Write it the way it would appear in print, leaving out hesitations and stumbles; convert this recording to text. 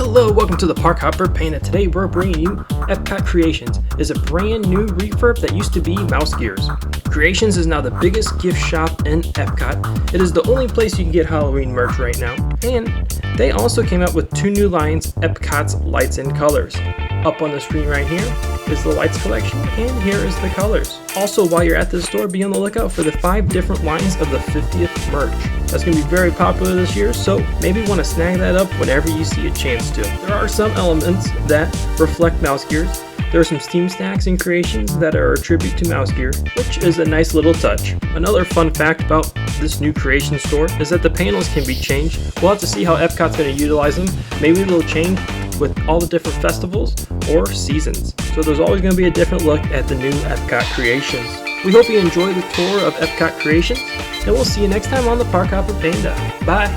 Hello, welcome to the Park Hopper Panda. Today we're bringing you Epcot Creations. It's a brand new refurb that used to be Mouse Gears. Creations is now the biggest gift shop in Epcot. It is the only place you can get Halloween merch right now. And they also came out with two new lines, Epcot's Lights and Colors. Up on the screen right here is the lights collection, and here is the colors. Also, while you're at the store, be on the lookout for the 5 different lines of the 50th merch. That's going to be very popular this year, so maybe want to snag that up whenever you see a chance to. There are some elements that reflect Mouse Gears. There are some Steam Stacks and creations that are a tribute to Mouse Gear, which is a nice little touch. Another fun fact about this new creation store is that the panels can be changed. We'll have to see how Epcot's going to utilize them. Maybe they'll change with all the different festivals or seasons. So there's always going to be a different look at the new Epcot Creations. We hope you enjoy the tour of Epcot Creations, and we'll see you next time on the Park Hopper Panda. Bye!